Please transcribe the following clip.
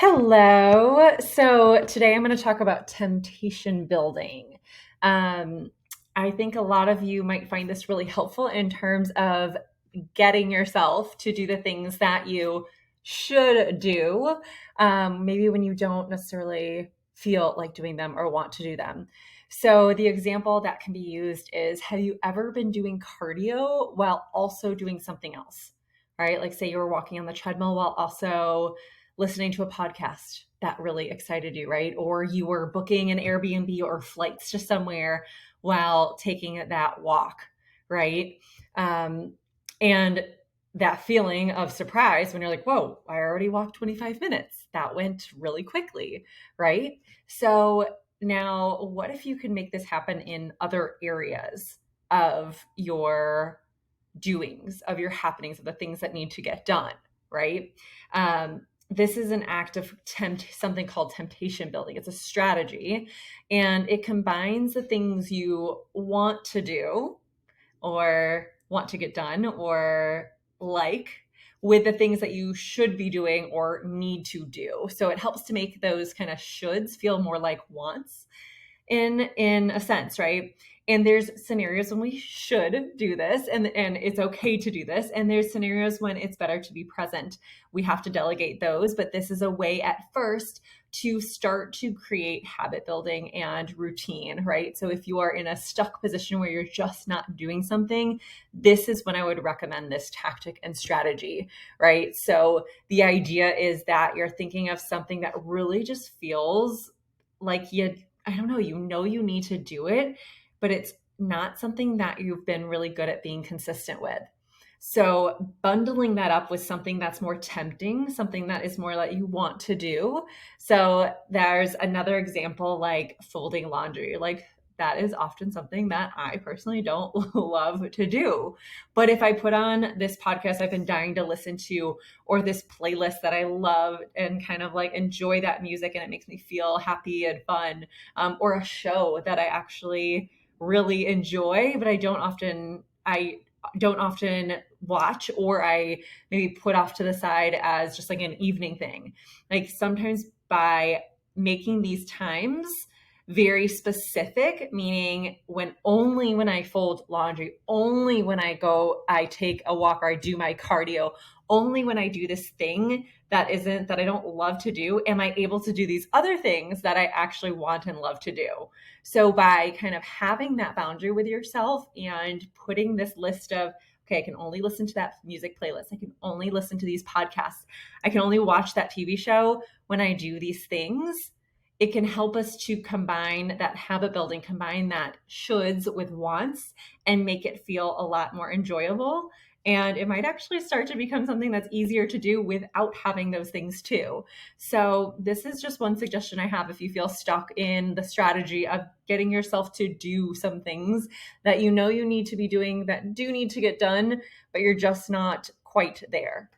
Hello. So today I'm going to talk about temptation building. Um, I think a lot of you might find this really helpful in terms of getting yourself to do the things that you should do, maybe when you don't necessarily feel like doing them or want to do them. So, the example that can be used is, have you ever been doing cardio while also doing something else? Right? Like, say you were walking on the treadmill while also listening to a podcast that really excited you, right? Or you were booking an Airbnb or flights to somewhere while taking that walk, right? Um, and that feeling of surprise when you're like, whoa, I already walked 25 minutes. That went really quickly, right? So now, what if you could make this happen in other areas of your doings, of your happenings, of the things that need to get done, right? This is an act of something called temptation building. It's a strategy, and it combines the things you want to do or want to get done or like with the things that you should be doing or need to do. So it helps to make those kind of shoulds feel more like wants in a sense, right? And there's scenarios when we should do this and it's okay to do this, and there's scenarios when it's better to be present. We have to delegate those, but this is a way at first to start to create habit building and routine, right? So if you are in a stuck position where you're just not doing something, this is when I would recommend this tactic and strategy, right? So the idea is that you're thinking of something that really just feels like I don't know, you need to do it, but it's not something that you've been really good at being consistent with. So bundling that up with something that's more tempting, something that is more like you want to do. So there's another example like folding laundry. Like that is often something that I personally don't love to do. But if I put on this podcast I've been dying to listen to, or this playlist that I love and kind of like enjoy that music and it makes me feel happy and fun, or a show that I actually really enjoy, but I don't often watch, or I maybe put off to the side as just like an evening thing. Like sometimes by making these times very specific, meaning when I fold laundry, only when I take a walk or I do my cardio, only when I do this thing that I don't love to do, am I able to do these other things that I actually want and love to do. So by kind of having that boundary with yourself and putting this list of, okay, I can only listen to that music playlist. I can only listen to these podcasts. I can only watch that TV show when I do these things. It can help us to combine that habit building, combine that shoulds with wants, and make it feel a lot more enjoyable. And it might actually start to become something that's easier to do without having those things too. So, this is just one suggestion I have if you feel stuck in the strategy of getting yourself to do some things that you know you need to be doing that do need to get done, but you're just not quite there.